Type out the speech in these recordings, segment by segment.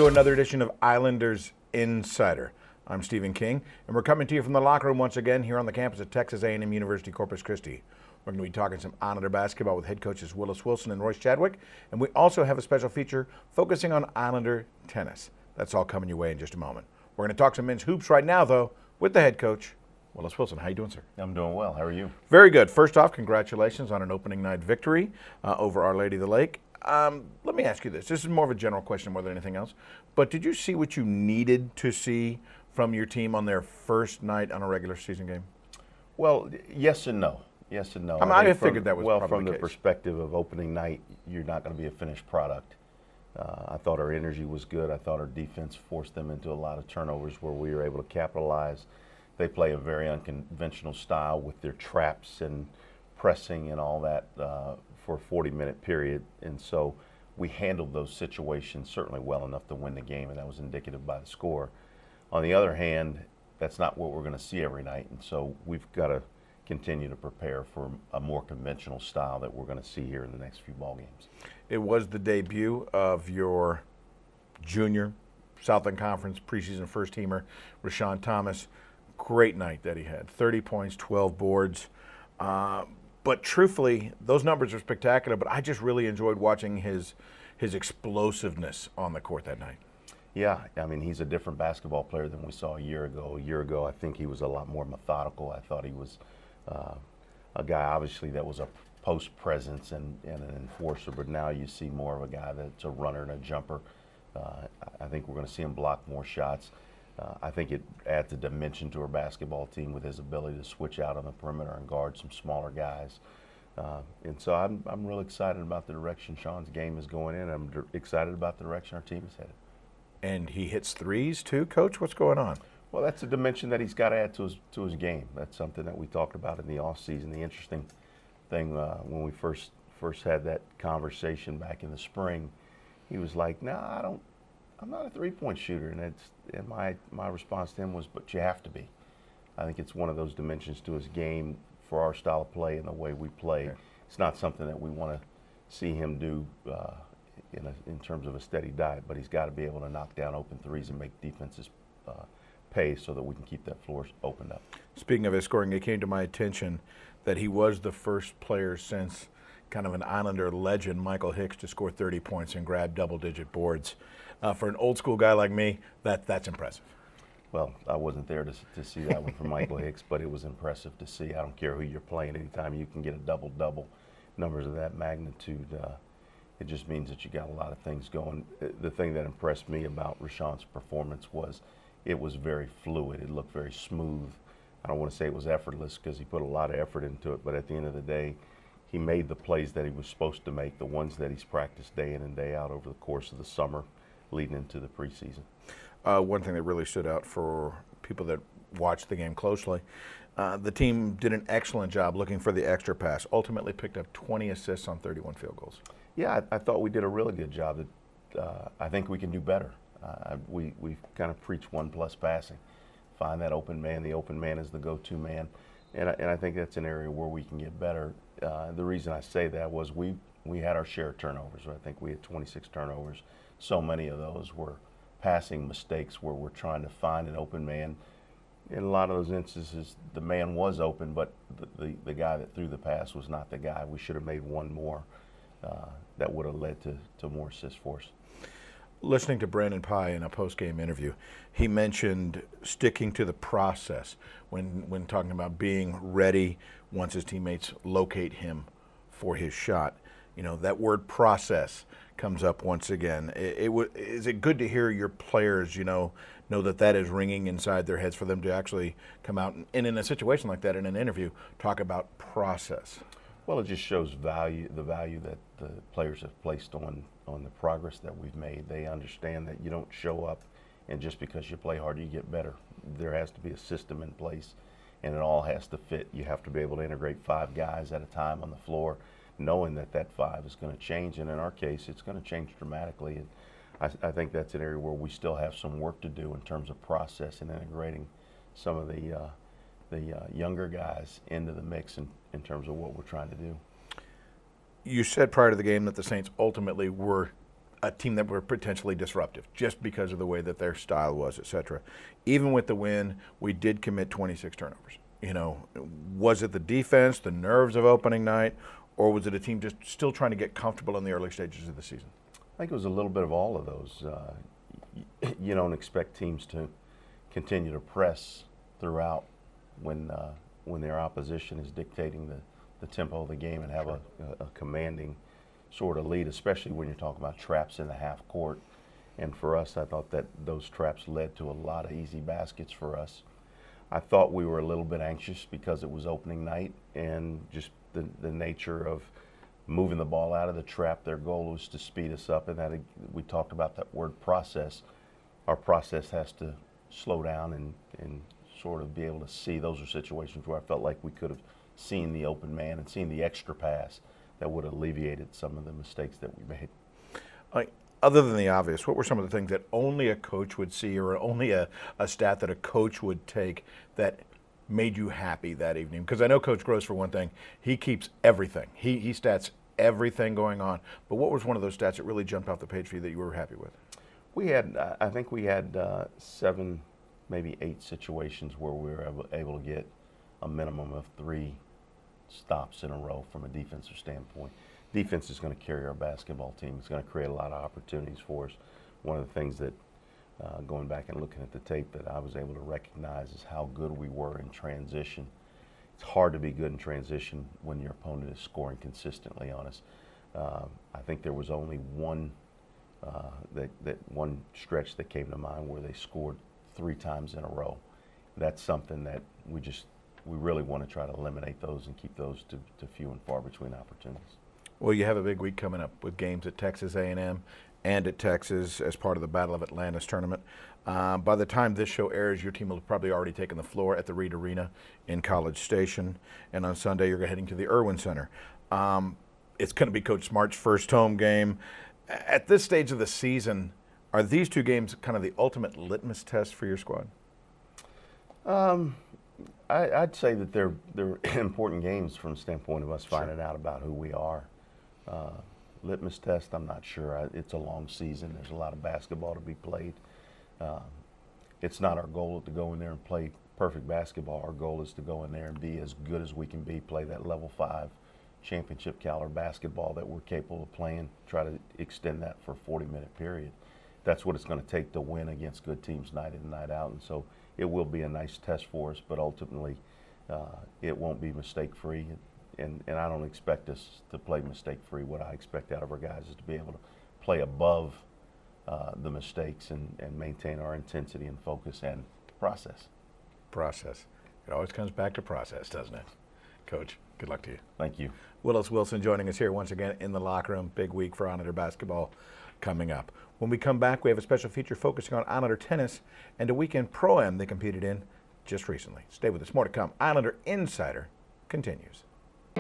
to another edition of Islanders Insider. I'm Stephen King, and we're coming to you from the locker room once again here on the campus of Texas A&M University Corpus Christi. We're going to be talking some Islander basketball with head coaches Willis Wilson and Royce Chadwick, and we also have a special feature focusing on Islander tennis. That's all coming your way in just a moment. We're going to talk some men's hoops right now, though, with the head coach, Willis Wilson. How you doing, sir? I'm doing well. How are you? Very good. First off, congratulations on an opening night victory over Our Lady of the Lake. Let me ask you this. This is more of a general question more than anything else. But did you see what you needed to see from your team on their first night on a regular season game? Well, yes and no. Yes and no. I figured that was well, probably from the the case. perspective of opening night, you're not going to be a finished product. I thought our energy was good. I thought our defense forced them into a lot of turnovers where we were able to capitalize. They play a very unconventional style with their traps and pressing and all that for a 40-minute period. And so we handled those situations certainly well enough to win the game, and that was indicative by the score. On the other hand, that's not what we're going to see every night, and so we've got to continue to prepare for a more conventional style that we're going to see here in the next few ball games. It was the debut of your junior Southland Conference preseason first-teamer, Rashawn Thomas. Great night that he had. 30 points, 12 boards. But truthfully, those numbers are spectacular, but I just really enjoyed watching his explosiveness on the court that night. Yeah, I mean, he's a different basketball player than we saw a year ago. A year ago, I think he was a lot more methodical. I thought he was a guy, obviously, that was a post presence and an enforcer, but now you see more of a guy that's a runner and a jumper. I think we're going to see him block more shots. I think it adds a dimension to our basketball team with his ability to switch out on the perimeter and guard some smaller guys. And so I'm real excited about the direction Sean's game is going in. I'm excited about the direction our team is headed. And he hits threes too, Coach? What's going on? Well, that's a dimension that he's got to add to his game. That's something that we talked about in the offseason. The interesting thing when we first had that conversation back in the spring, he was like, "No, I'm not a three-point shooter," and my response to him was, "But you have to be." I think it's one of those dimensions to his game for our style of play and the way we play. Okay. It's not something that we want to see him do in terms of a steady diet, but he's got to be able to knock down open threes and make defenses pay so that we can keep that floor opened up. Speaking of his scoring, it came to my attention that he was the first player since kind of an Islander legend, Michael Hicks, to score 30 points and grab double-digit boards. For an old-school guy like me, that's impressive. Well, I wasn't there to see that one from Michael Hicks, but it was impressive to see. I don't care who you're playing. Anytime you can get a double-double, numbers of that magnitude, it just means that you got a lot of things going. The thing that impressed me about Rashawn's performance was it was very fluid. It looked very smooth. I don't want to say it was effortless because he put a lot of effort into it, but at the end of the day, he made the plays that he was supposed to make, the ones that he's practiced day in and day out over the course of the summer leading into the preseason. One thing that really stood out for people that watched the game closely, the team did an excellent job looking for the extra pass, ultimately picked up 20 assists on 31 field goals. Yeah, I thought we did a really good job. I think we can do better. We kind of preach 1+ passing. Find that open man. The open man is the go-to man. And I think that's an area where we can get better. The reason I say that was we had our share of turnovers. I think we had 26 turnovers. So many of those were passing mistakes where we're trying to find an open man. In a lot of those instances, the man was open, but the guy that threw the pass was not the guy. We should have made one more that would have led to more assists for us. Listening to Brandon Pye in a post-game interview, he mentioned sticking to the process when talking about being ready once his teammates locate him for his shot. You know, that word process comes up once again. Is it good to hear your players, know that is ringing inside their heads for them to actually come out and in a situation like that, in an interview, talk about process? Well, it just shows the value that the players have placed on the progress that we've made. They understand that you don't show up and just because you play hard, you get better. There has to be a system in place, and it all has to fit. You have to be able to integrate 5 guys at a time on the floor, knowing that 5 is going to change, and in our case, it's going to change dramatically. And I think that's an area where we still have some work to do in terms of process and integrating some of the younger guys into the mix in terms of what we're trying to do. You said prior to the game that the Saints ultimately were a team that were potentially disruptive just because of the way that their style was, et cetera. Even with the win, we did commit 26 turnovers. You know, was it the defense, the nerves of opening night, or was it a team just still trying to get comfortable in the early stages of the season? I think it was a little bit of all of those. You don't expect teams to continue to press throughout when their opposition is dictating the tempo of the game and have a commanding sort of lead, especially when you're talking about traps in the half court. And for us, I thought that those traps led to a lot of easy baskets for us. I thought we were a little bit anxious because it was opening night and just the nature of moving the ball out of the trap. Their goal was to speed us up, and that we talked about that word process. Our process has to slow down and sort of be able to see. Those are situations where I felt like we could have seen the open man and seen the extra pass that would have alleviated some of the mistakes that we made. Other than the obvious, what were some of the things that only a coach would see, or only a stat that a coach would take that made you happy that evening? Because I know Coach Gross, for one thing, he keeps everything. He stats everything going on. But what was one of those stats that really jumped off the page for you that you were happy with? We had, I think we had 7, maybe 8 situations where we were able to get a minimum of 3 stops in a row from a defensive standpoint. Defense is going to carry our basketball team. It's going to create a lot of opportunities for us. One of the things that, going back and looking at the tape, that I was able to recognize is how good we were in transition. It's hard to be good in transition when your opponent is scoring consistently on us. I think there was only one one stretch that came to mind where they scored 3 times in a row. That's something that we really want to try to eliminate those and keep those to few and far between opportunities. Well, you have a big week coming up with games at Texas A&M and at Texas as part of the Battle of Atlantis tournament. By the time this show airs, your team will have probably already taken the floor at the Reed Arena in College Station, and on Sunday you're heading to the Irwin Center. It's going to be Coach Smart's first home game. At this stage of the season, are these 2 games kind of the ultimate litmus test for your squad? I'd say that they're important games from the standpoint of us finding out about who we are. Litmus test, I'm not sure. It's a long season. There's a lot of basketball to be played. It's not our goal to go in there and play perfect basketball. Our goal is to go in there and be as good as we can be, play that level 5 championship caliber basketball that we're capable of playing, try to extend that for a 40-minute period. That's what it's going to take to win against good teams night in and night out. And so it will be a nice test for us, but ultimately it won't be mistake-free. And I don't expect us to play mistake-free. What I expect out of our guys is to be able to play above the mistakes and maintain our intensity and focus and process. Process. It always comes back to process, doesn't it? Coach, good luck to you. Thank you. Willis Wilson joining us here once again in the locker room. Big week for Onator basketball coming up. When we come back, we have a special feature focusing on Onator tennis and a weekend Pro-Am they competed in just recently. Stay with us. More to come. Onator Insider continues.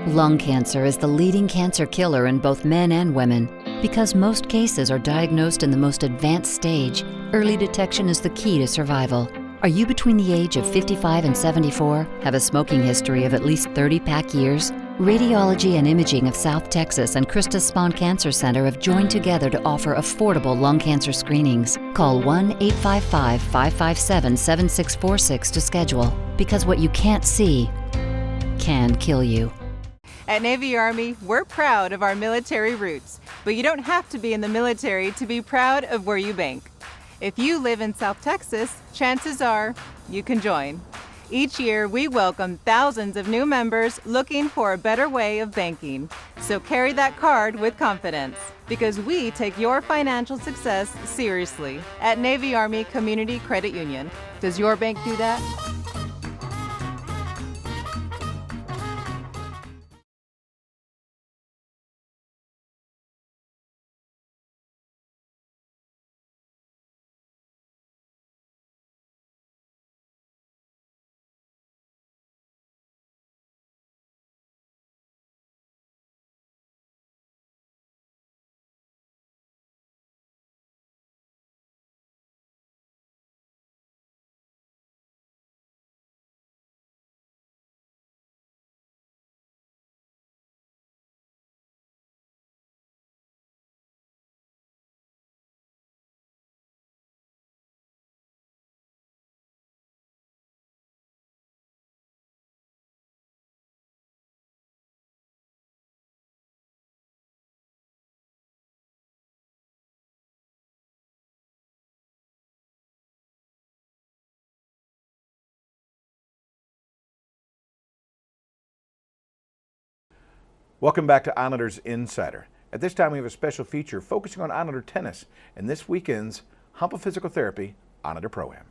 Lung cancer is the leading cancer killer in both men and women. Because most cases are diagnosed in the most advanced stage, early detection is the key to survival. Are you between the age of 55 and 74? Have a smoking history of at least 30-pack years? Radiology and Imaging of South Texas and Christus Spohn Cancer Center have joined together to offer affordable lung cancer screenings. Call 1-855-557-7646 to schedule, because what you can't see can kill you. At Navy Army, we're proud of our military roots, but you don't have to be in the military to be proud of where you bank. If you live in South Texas, chances are you can join. Each year, we welcome thousands of new members looking for a better way of banking. So carry that card with confidence, because we take your financial success seriously. At Navy Army Community Credit Union. Does your bank do that? Welcome back to Islanders Insider. At this time, we have a special feature focusing on Islander tennis and this weekend's Hump of Physical Therapy Islander Pro-Am.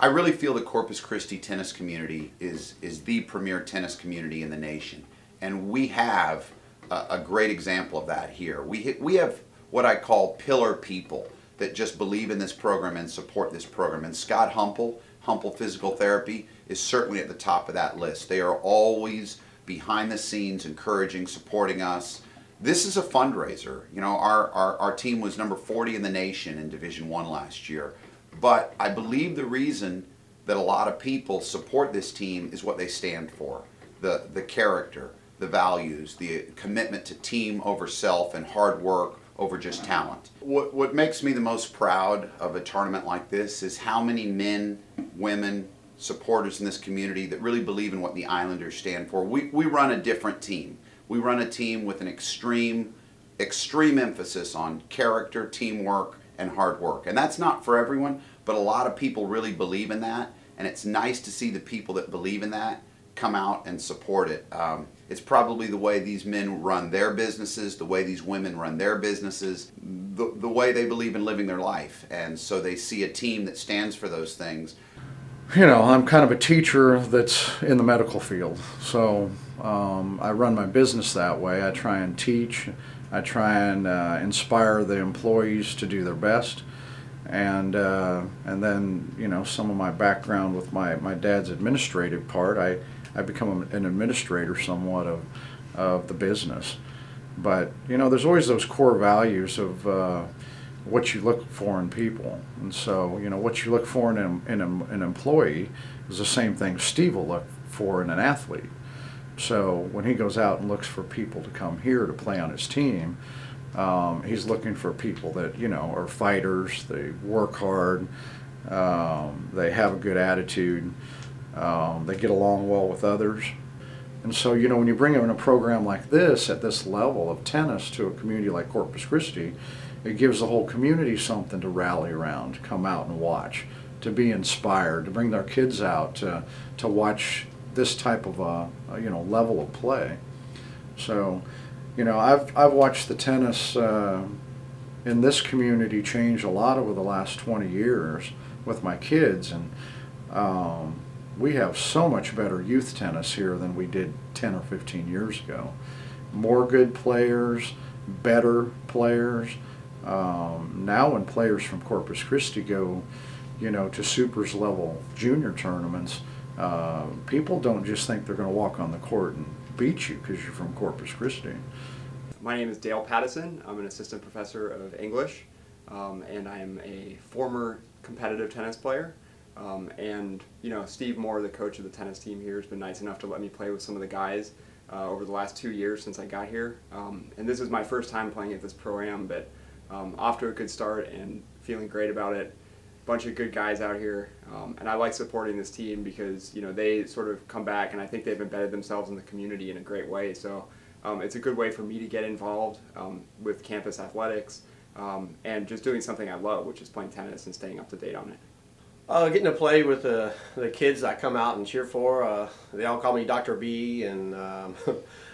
I really feel the Corpus Christi tennis community is the premier tennis community in the nation. And we have a great example of that here. We have what I call pillar people that just believe in this program and support this program. And Scott Humpel Physical Therapy, is certainly at the top of that list. They are always behind the scenes, encouraging, supporting us. This is a fundraiser. You know, our team was number 40 in the nation in Division I last year. But I believe the reason that a lot of people support this team is what they stand for. The character, the values, the commitment to team over self and hard work over just talent. What makes me the most proud of a tournament like this is how many men, women, supporters in this community that really believe in what the Islanders stand for. We run a different team. We run a team with an extreme emphasis on character, teamwork, and hard work. And that's not for everyone, but a lot of people really believe in that. And it's nice to see the people that believe in that come out and support it. It's probably the way these men run their businesses, the way these women run their businesses, the way they believe in living their life. And so they see a team that stands for those things. You know, I'm kind of a teacher that's in the medical field, so I run my business that way. I try and teach. I try and inspire the employees to do their best, and then, you know, some of my background with my dad's administrative part, I become an administrator somewhat of the business. But, you know, there's always those core values of what you look for in people. And so, you know, what you look for in an employee is the same thing Steve will look for in an athlete. So when he goes out and looks for people to come here to play on his team, he's looking for people that, you know, are fighters, they work hard, they have a good attitude, they get along well with others. And so, you know, when you bring in a program like this at this level of tennis to a community like Corpus Christi, it gives the whole community something to rally around, to come out and watch, to be inspired, to bring their kids out to watch this type of you know, level of play. So, you know, I've watched the tennis in this community change a lot over the last 20 years with my kids, and we have so much better youth tennis here than we did 10 or 15 years ago. More good players, better players. Now when players from Corpus Christi go, you know, to supers level junior tournaments, people don't just think they're going to walk on the court and beat you because you're from Corpus Christi. My name is Dale Pattison. I'm an assistant professor of English, and I'm a former competitive tennis player. And, you know, Steve Moore, the coach of the tennis team here, has been nice enough to let me play with some of the guys over the last 2 years since I got here. And this is my first time playing at this Pro-Am, but off to a good start and feeling great about it. Bunch of good guys out here, and I like supporting this team because, you know, they sort of come back and I think they've embedded themselves in the community in a great way. So it's a good way for me to get involved with campus athletics and just doing something I love, which is playing tennis and staying up to date on it. Getting to play with the kids I come out and cheer for, they all call me Dr. B, and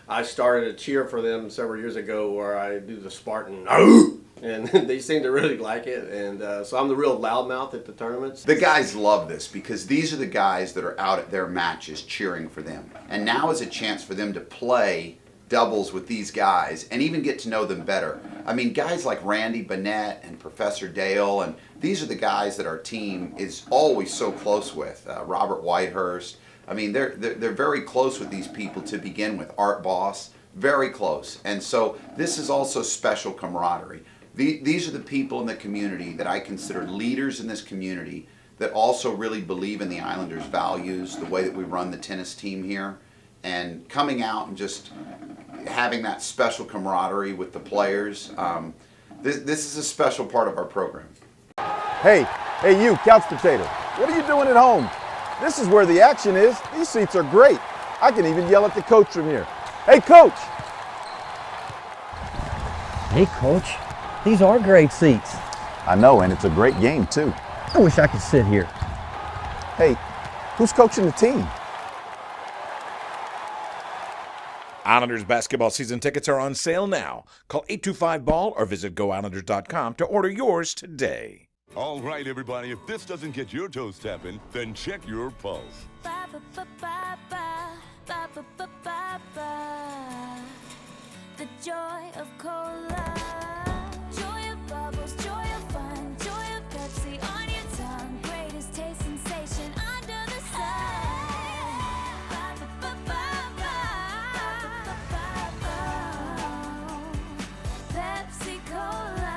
I started a cheer for them several years ago where I do the Spartan, and they seem to really like it, and so I'm the real loudmouth at the tournaments. The guys love this because these are the guys that are out at their matches cheering for them. And now is a chance for them to play doubles with these guys and even get to know them better. I mean, guys like Randy Bennett and Professor Dale, and these are the guys that our team is always so close with. Robert Whitehurst. I mean, they're very close with these people to begin with. Art Boss, very close. And so this is also special camaraderie. These are the people in the community that I consider leaders in this community that also really believe in the Islanders' values, the way that we run the tennis team here, and coming out and just having that special camaraderie with the players. This is a special part of our program. Hey you, couch potato, what are you doing at home? This is where the action is. These seats are great. I can even yell at the coach from here. Hey, coach! Hey, coach, these are great seats. I know, and it's a great game, too. I wish I could sit here. Hey, who's coaching the team? Islanders basketball season tickets are on sale now. Call 825-BALL or visit GoIslanders.com to order yours today. All right, everybody, if this doesn't get your toes tapping, then check your pulse. The joy of cola, joy of bubbles, joy of fun, joy of Pepsi on your tongue, greatest taste sensation under the sun. Pepsi Cola.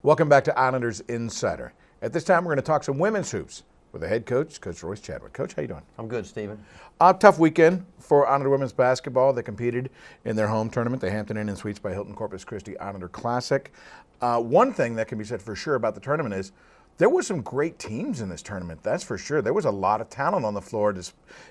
Welcome back to Islanders Insider. At this time, we're going to talk some women's hoops with the head coach, Coach Royce Chadwick. Coach, how you doing? I'm good, Stephen. Tough weekend for Islander women's basketball. They competed in their home tournament, the Hampton Inn and Suites by Hilton Corpus Christi Islander Classic. One thing that can be said for sure about the tournament is there were some great teams in this tournament, that's for sure. There was a lot of talent on the floor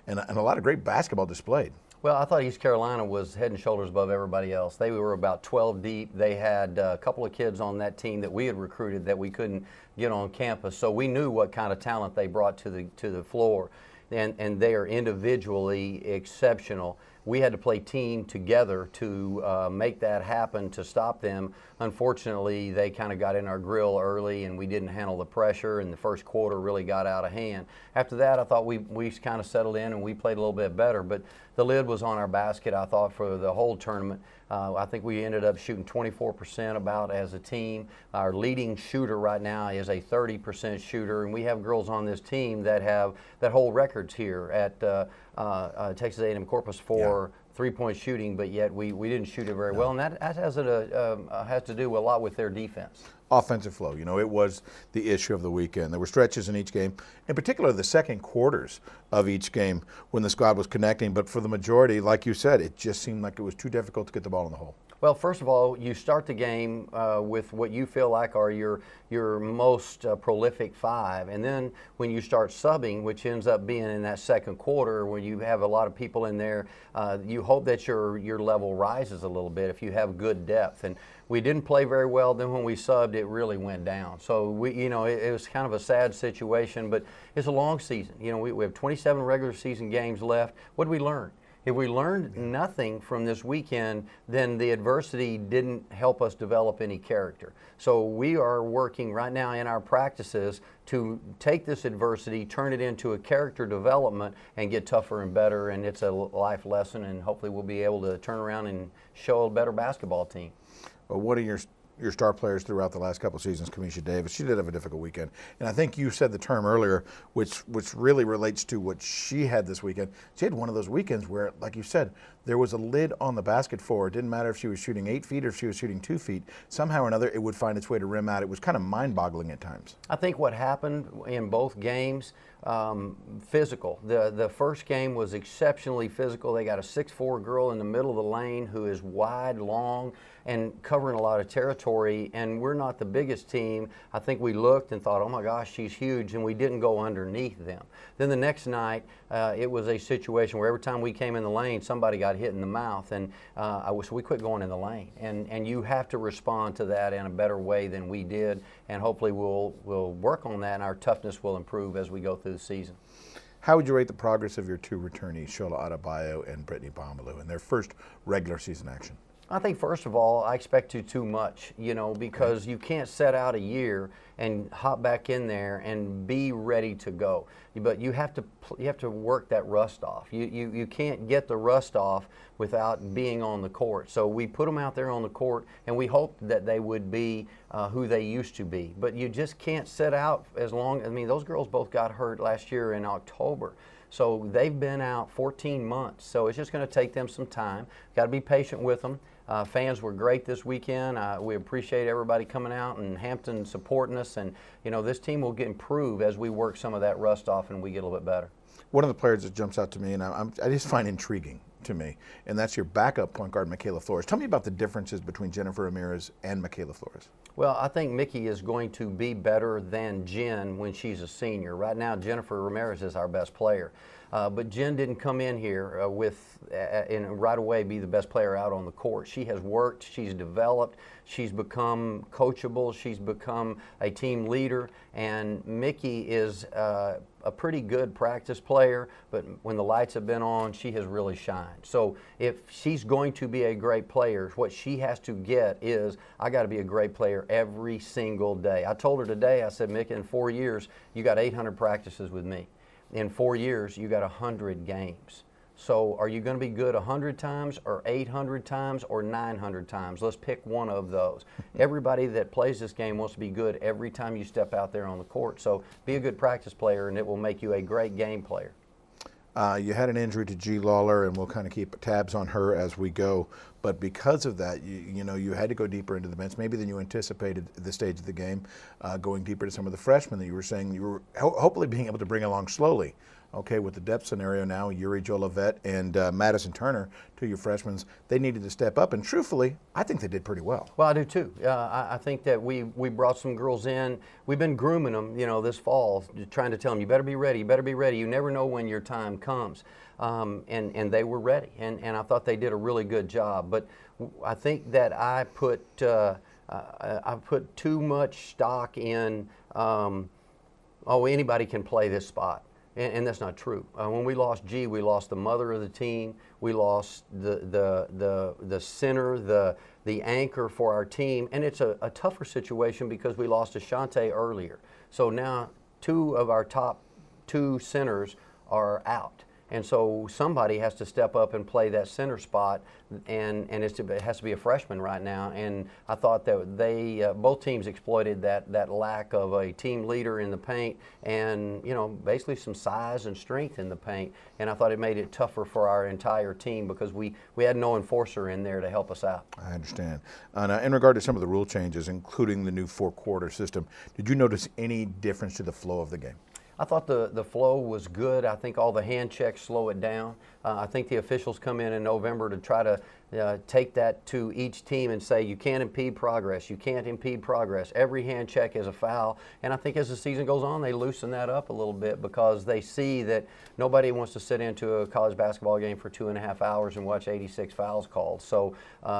and a lot of great basketball displayed. Well, I thought East Carolina was head and shoulders above everybody else. They were about 12 deep. They had a couple of kids on that team that we had recruited that we couldn't get on campus, so we knew what kind of talent they brought to the floor, and they are individually exceptional. We had to play team together to make that happen, to stop them. Unfortunately, they kind of got in our grill early, and we didn't handle the pressure, and the first quarter really got out of hand. After that, I thought we kind of settled in, and we played a little bit better, but the lid was on our basket, I thought, for the whole tournament. I think we ended up shooting 24% about as a team. Our leading shooter right now is a 30% shooter, and we have girls on this team that hold records here at Texas A&M Corpus for three-point shooting, but yet we didn't shoot it very well, and that has to do a lot with their defense. Offensive flow, it was the issue of the weekend. There were stretches in each game, in particular the second quarters of each game when the squad was connecting, but for the majority, like you said, it just seemed like it was too difficult to get the ball in the hole. Well, first of all, you start the game with what you feel like are your most prolific five, and then when you start subbing, which ends up being in that second quarter where you have a lot of people in there, you hope that your level rises a little bit if you have good depth. And we didn't play very well. Then when we subbed, it really went down. So it was kind of a sad situation, but it's a long season. We have 27 regular season games left. What did we learn? If we learned nothing from this weekend, then the adversity didn't help us develop any character. So we are working right now in our practices to take this adversity, turn it into a character development, and get tougher and better. And it's a life lesson, and hopefully we'll be able to turn around and show a better basketball team. Well, what are your star players throughout the last couple of seasons, Kamisha Davis? She did have a difficult weekend. And I think you said the term earlier, which really relates to what she had this weekend. She had one of those weekends where, like you said, there was a lid on the basket for her. It didn't matter if she was shooting 8 feet or if she was shooting 2 feet. Somehow or another, it would find its way to rim out. It was kind of mind-boggling at times. I think what happened in both games, physical. The first game was exceptionally physical. They got a 6'4" girl in the middle of the lane who is wide, long, and covering a lot of territory, and we're not the biggest team. I think we looked and thought, oh my gosh, she's huge, and we didn't go underneath them. Then the next night, it was a situation where every time we came in the lane, somebody got hit in the mouth, and so we quit going in the lane. And you have to respond to that in a better way than we did, and hopefully we'll work on that, and our toughness will improve as we go through the season. How would you rate the progress of your two returnees, Shola Adebayo and Brittany Pomalu, in their first regular season action? I think first of all, I expect too much, you know, because you can't set out a year and hop back in there and be ready to go. But you have to work that rust off. You can't get the rust off without being on the court. So we put them out there on the court, and we hoped that they would be who they used to be. But you just can't set out as long. I mean, those girls both got hurt last year in October. So they've been out 14 months. So it's just going to take them some time. Got to be patient with them. Fans were great this weekend. We appreciate everybody coming out and Hampton supporting us. And, you know, this team will improve as we work some of that rust off and we get a little bit better. One of the players that jumps out to me, and I just find intriguing to me, and that's your backup point guard, Michaela Flores. Tell me about the differences between Jennifer Ramirez and Michaela Flores. Well, I think Mickey is going to be better than Jen when she's a senior. Right now, Jennifer Ramirez is our best player. But Jen didn't come in here and right away be the best player out on the court. She has worked, she's developed, she's become coachable, she's become a team leader, and Mickey is a pretty good practice player, but when the lights have been on, she has really shined. So if she's going to be a great player, what she has to get is, I got to be a great player every single day. I told her today, I said, Mickey, in 4 years, you got 800 practices with me. In 4 years, you got 100 games. So are you going to be good 100 times or 800 times or 900 times? Let's pick one of those. Everybody that plays this game wants to be good every time you step out there on the court. So be a good practice player, and it will make you a great game player. You had an injury to G. Lawler, and we'll kind of keep tabs on her as we go. But because of that, you know, you had to go deeper into the bench, maybe than you anticipated at this stage of the game, going deeper to some of the freshmen that you were saying you were hopefully being able to bring along slowly. Okay, with the depth scenario now, Yuri Jolivet and Madison Turner, two of your freshmen, they needed to step up, and truthfully, I think they did pretty well. Well, I do too. I think that we brought some girls in. We've been grooming them, you know, this fall, trying to tell them, you better be ready, you better be ready. You never know when your time comes. And they were ready, and I thought they did a really good job. But I think that I put too much stock in, anybody can play this spot. And that's not true. When we lost G, we lost the mother of the team. We lost the center, the anchor for our team. And it's a tougher situation because we lost Ashante earlier. So now 2 of our top 2 centers are out. And so somebody has to step up and play that center spot, and it has to be a freshman right now. And I thought that they both teams exploited that lack of a team leader in the paint, and you know, basically some size and strength in the paint. And I thought it made it tougher for our entire team because we had no enforcer in there to help us out. I understand. Now, in regard to some of the rule changes, including the new 4-quarter system, did you notice any difference to the flow of the game? I thought the flow was good. I think all the hand checks slow it down. I think the officials come in November to try to take that to each team and say, you can't impede progress, you can't impede progress. Every hand check is a foul. And I think as the season goes on, they loosen that up a little bit because they see that nobody wants to sit into a college basketball game for 2.5 hours and watch 86 fouls called. So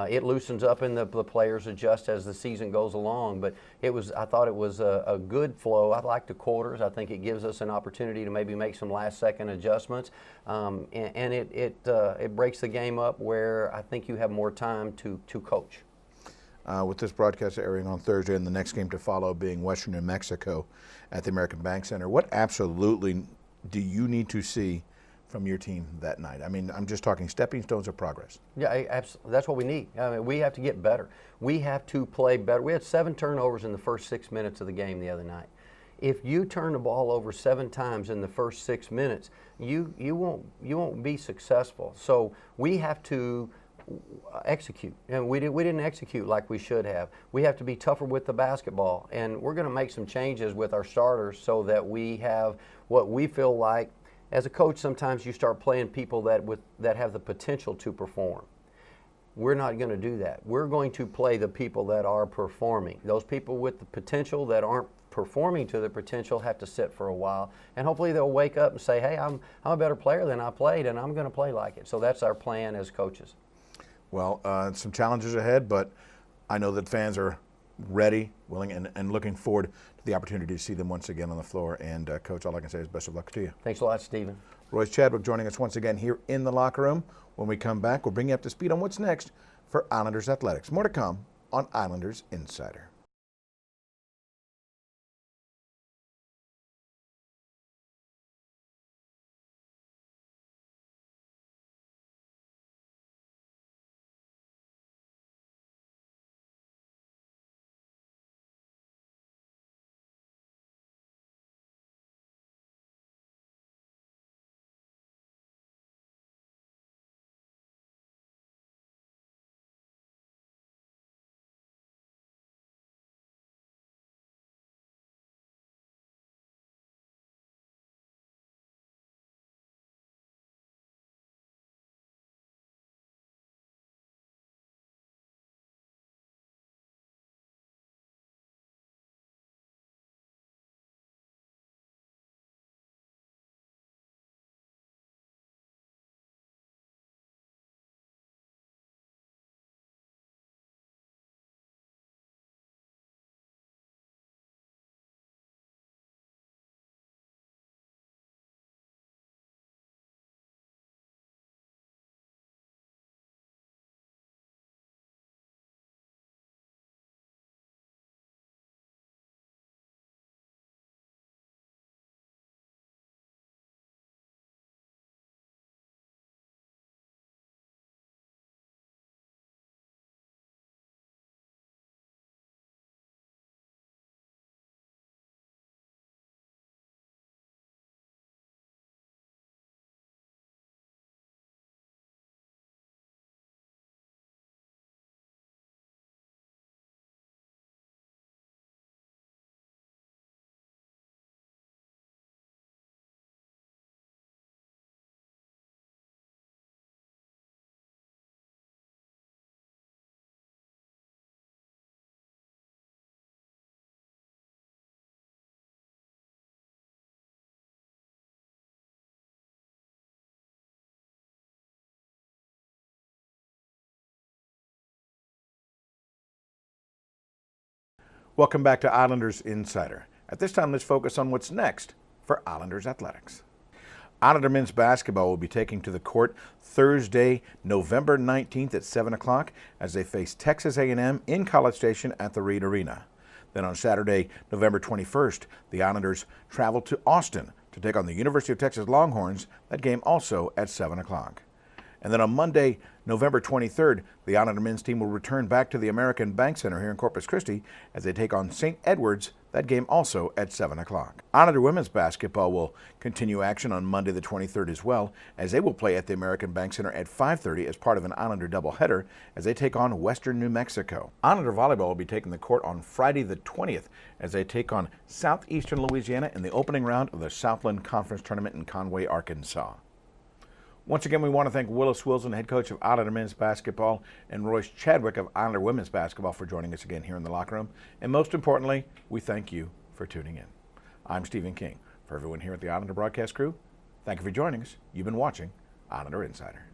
it loosens up and the players adjust as the season goes along. But I thought it was a good flow. I like the quarters. I think it gives us an opportunity to maybe make some last-second adjustments. And it breaks the game up where I think you have more time to coach. With this broadcast airing on Thursday and the next game to follow being Western New Mexico at the American Bank Center, what absolutely do you need to see from your team that night? I mean, I'm just talking stepping stones of progress. Yeah, absolutely. That's what we need. I mean, we have to get better. We have to play better. We had 7 turnovers in the first 6 minutes of the game the other night. If you turn the ball over 7 times in the first 6 minutes, you won't be successful. So we have to execute, and we didn't execute like we should have. We have to be tougher with the basketball, and we're going to make some changes with our starters so that we have what we feel like. As a coach, sometimes you start playing people that have the potential to perform. We're not going to do that. We're going to play the people that are performing. Those people with the potential that aren't performing to their potential have to sit for a while, and hopefully they'll wake up and say, hey, I'm a better player than I played, and I'm going to play like it. So that's our plan as coaches. Well, some challenges ahead, but I know that fans are ready, willing, and looking forward to the opportunity to see them once again on the floor. And Coach, all I can say is best of luck to you. Thanks a lot, Stephen. Royce Chadwick joining us once again here in the locker room. When we come back, we'll bring you up to speed on what's next for Islanders athletics. More to come on Islanders Insider. Welcome back to Islanders Insider. At this time, let's focus on what's next for Islanders athletics. Islander men's basketball will be taking to the court Thursday, November 19th at 7 o'clock as they face Texas A&M in College Station at the Reed Arena. Then on Saturday, November 21st, the Islanders travel to Austin to take on the University of Texas Longhorns, that game also at 7 o'clock. And then on Monday, November 23rd, the Islander men's team will return back to the American Bank Center here in Corpus Christi as they take on St. Edwards, that game also at 7 o'clock. Islander women's basketball will continue action on Monday the 23rd as well, as they will play at the American Bank Center at 5:30 as part of an Islander doubleheader as they take on Western New Mexico. Islander volleyball will be taking the court on Friday the 20th as they take on Southeastern Louisiana in the opening round of the Southland Conference Tournament in Conway, Arkansas. Once again, we want to thank Willis Wilson, head coach of Islander men's basketball, and Royce Chadwick of Islander women's basketball for joining us again here in the locker room. And most importantly, we thank you for tuning in. I'm Stephen King. For everyone here at the Islander broadcast crew, thank you for joining us. You've been watching Islander Insider.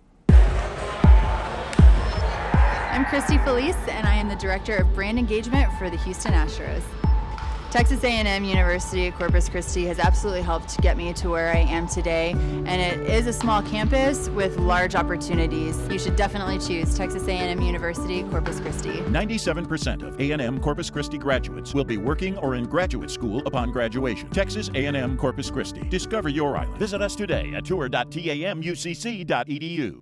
I'm Christy Felice, and I am the Director of Brand Engagement for the Houston Astros. Texas A&M University at Corpus Christi has absolutely helped get me to where I am today, and it is a small campus with large opportunities. You should definitely choose Texas A&M University, Corpus Christi. 97% of A&M Corpus Christi graduates will be working or in graduate school upon graduation. Texas A&M Corpus Christi. Discover your island. Visit us today at tour.tamucc.edu.